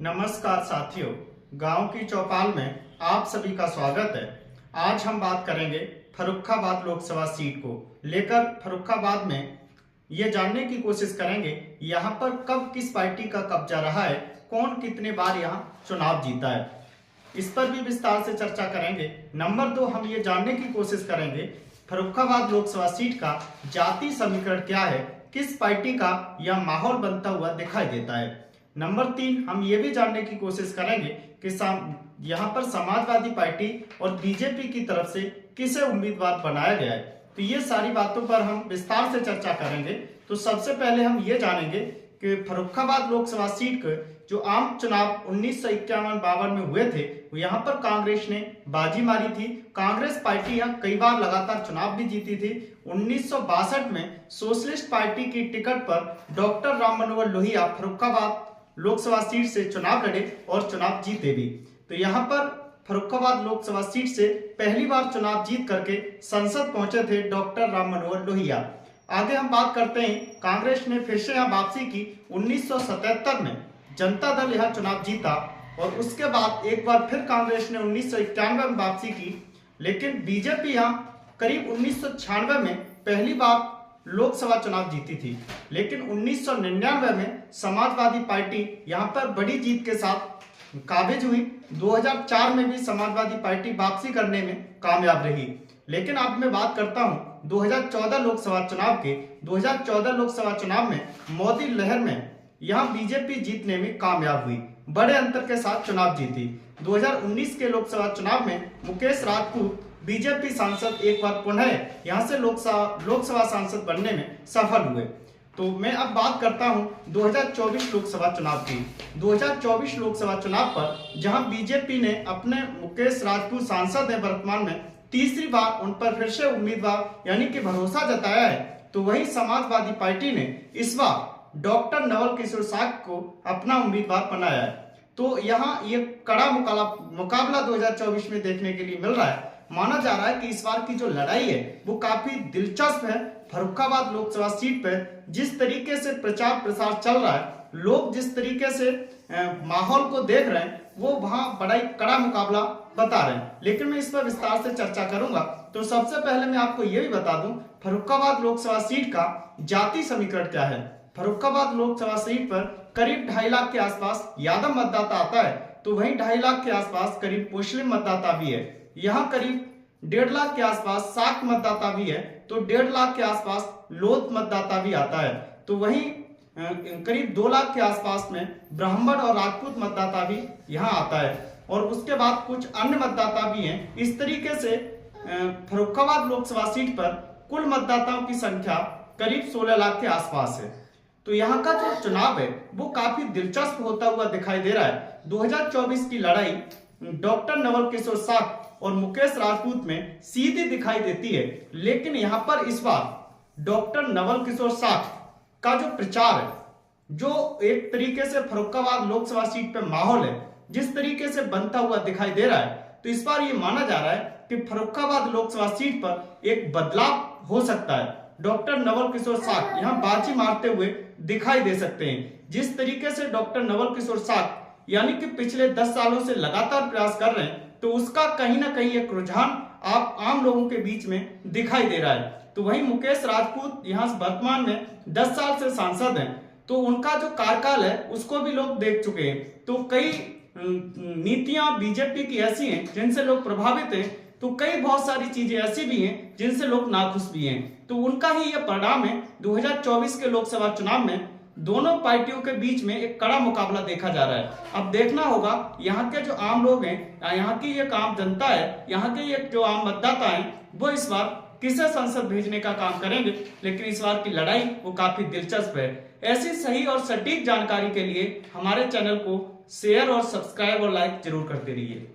नमस्कार साथियों, गांव की चौपाल में आप सभी का स्वागत है। आज हम बात करेंगे फर्रुखाबाद लोकसभा सीट को लेकर। फर्रुखाबाद में ये जानने की कोशिश करेंगे यहाँ पर कब किस पार्टी का कब्जा रहा है, कौन कितने बार यहाँ चुनाव जीता है, इस पर भी विस्तार से चर्चा करेंगे। नंबर 2, हम ये जानने की कोशिश करेंगे फर्रुखाबाद लोकसभा सीट का जाति समीकरण क्या है, किस पार्टी का यह माहौल बनता हुआ दिखाई देता है। नंबर 3, हम ये भी जानने की कोशिश करेंगे कि यहाँ पर समाजवादी पार्टी और बीजेपी की तरफ से किसे उम्मीदवार बनाया गया है। तो ये सारी बातों पर हम विस्तार से चर्चा करेंगे। तो सबसे पहले हम ये जानेंगे कि फर्रुखाबाद लोकसभा सीट के जो आम चुनाव 1951-52 में हुए थे, यहाँ पर कांग्रेस ने बाजी मारी थी। कांग्रेस पार्टी यहाँ कई बार लगातार चुनाव भी जीती थी। 1962 में सोशलिस्ट पार्टी की टिकट पर डॉक्टर राम मनोहर लोहिया फर्रुखाबाद लोकसभा सीट से चुनाव लड़े और चुनाव जीते भी। तो यहाँ पर फर्रुखाबाद लोकसभा सीट से पहली बार चुनाव जीत करके संसद पहुंचे थे डॉक्टर राम मनोहर लोहिया। आगे हम बात करते हैं, कांग्रेस ने फिर से यहाँ वापसी की। 1977 में जनता दल यहाँ चुनाव जीता और उसके बाद एक बार फिर कांग्रेस ने 1991 में वापसी की। लेकिन बीजेपी यहाँ करीब 1996 में पहली बार लोकसभा चुनाव जीती थी। लेकिन 1999 में समाजवादी पार्टी यहाँ पर बड़ी जीत के साथ काबिज हुई। 2004 में भी समाजवादी पार्टी वापसी करने में कामयाब रही। लेकिन अब मैं बात करता हूँ 2014 लोकसभा चुनाव के। 2014 लोकसभा चुनाव में मोदी लहर में यहाँ बीजेपी जीतने में कामयाब हुई, बड़े अंतर के साथ चुनाव जीती। 2019 के लोकसभा चुनाव में मुकेश राजपूत बीजेपी सांसद एक बार पुनः यहां से लोकसभा सांसद बनने में सफल हुए। तो मैं अब बात करता हूं 2024 लोकसभा चुनाव की। 2024 लोकसभा चुनाव पर जहां बीजेपी ने अपने मुकेश राजपूत सांसद है वर्तमान में, तीसरी बार उन पर फिर से उम्मीदवार यानी कि भरोसा जताया है। तो वही समाजवादी पार्टी ने इस बार डॉक्टर नवल किशोर साग को अपना उम्मीदवार बनाया है। तो यहाँ ये कड़ा मुकाबला 2024 में देखने के लिए मिल रहा है। माना जा रहा है कि इस बार की जो लड़ाई है वो काफी दिलचस्प है। फर्रुखाबाद लोकसभा सीट पर जिस तरीके से प्रचार प्रसार चल रहा है, लोग जिस तरीके से माहौल को देख रहे हैं, वो वहां बड़ा ही कड़ा मुकाबला बता रहे हैं। लेकिन मैं इस पर विस्तार से चर्चा करूंगा। तो सबसे पहले मैं आपको ये भी बता दूं फर्रुखाबाद लोकसभा सीट का जाति समीकरण क्या है। फर्रुखाबाद लोकसभा सीट पर करीब 2.5 लाख के आसपास यादव मतदाता आता है, तो वहीं 2.5 लाख के आसपास करीब मुस्लिम मतदाता भी है। यहाँ करीब 1.5 लाख के आसपास साक मतदाता भी है, तो 1.5 लाख के आसपास लोध मतदाता भी आता है। तो वहीं करीब 2 लाख के आसपास में ब्राह्मण और राजपूत मतदाता भी यहाँ आता है, और उसके बाद कुछ अन्य मतदाता भी हैं। इस तरीके से फर्रुखाबाद लोकसभा सीट पर कुल मतदाताओं की संख्या करीब 16 लाख के आसपास है। तो यहाँ का जो चुनाव है वो काफी दिलचस्प होता हुआ दिखाई दे रहा है। 2024 की लड़ाई डॉक्टर नवल किशोर साग और मुकेश राजपूत में सीधी दिखाई देती है। लेकिन यहाँ पर इस बार डॉक्टर नवल किशोर साग का जो प्रचार है, जो एक तरीके से फर्रुखाबाद लोकसभा सीट पे माहौल है जिस तरीके से बनता हुआ दिखाई दे रहा है, तो इस बार ये माना जा रहा है कि फर्रुखाबाद लोकसभा सीट पर एक बदलाव हो सकता है। डॉक्टर नवल किशोर साग यहाँ बाजी मारते हुए दिखाई दे सकते हैं। जिस तरीके से डॉक्टर नवल किशोर साग यानी कि पिछले 10 सालों से लगातार प्रयास कर रहे हैं, तो उसका कहीं ना कहीं एक रुझान आप आम लोगों के बीच में दिखाई दे रहा है। तो वहीं मुकेश राजपूत यहाँ वर्तमान में 10 साल से सांसद हैं, तो उनका जो कार्यकाल है उसको भी लोग देख चुके हैं। तो कई नीतियां बीजेपी की ऐसी हैं जिनसे लोग प्रभावित हैं, तो कई बहुत सारी चीजें ऐसी भी हैं जिनसे लोग नाखुश भी हैं। तो उनका ही यह परिणाम है। 2024 के लोकसभा चुनाव में दोनों पार्टियों के बीच में एक कड़ा मुकाबला देखा जा रहा है। अब देखना होगा यहाँ के जो आम लोग हैं, यहाँ की ये आम जनता है, यहाँ के ये जो आम मतदाता हैं, वो इस बार किसे संसद भेजने का काम करेंगे। लेकिन इस बार की लड़ाई वो काफी दिलचस्प है। ऐसी सही और सटीक जानकारी के लिए हमारे चैनल को शेयर और सब्सक्राइब और लाइक जरूर करते रहिए।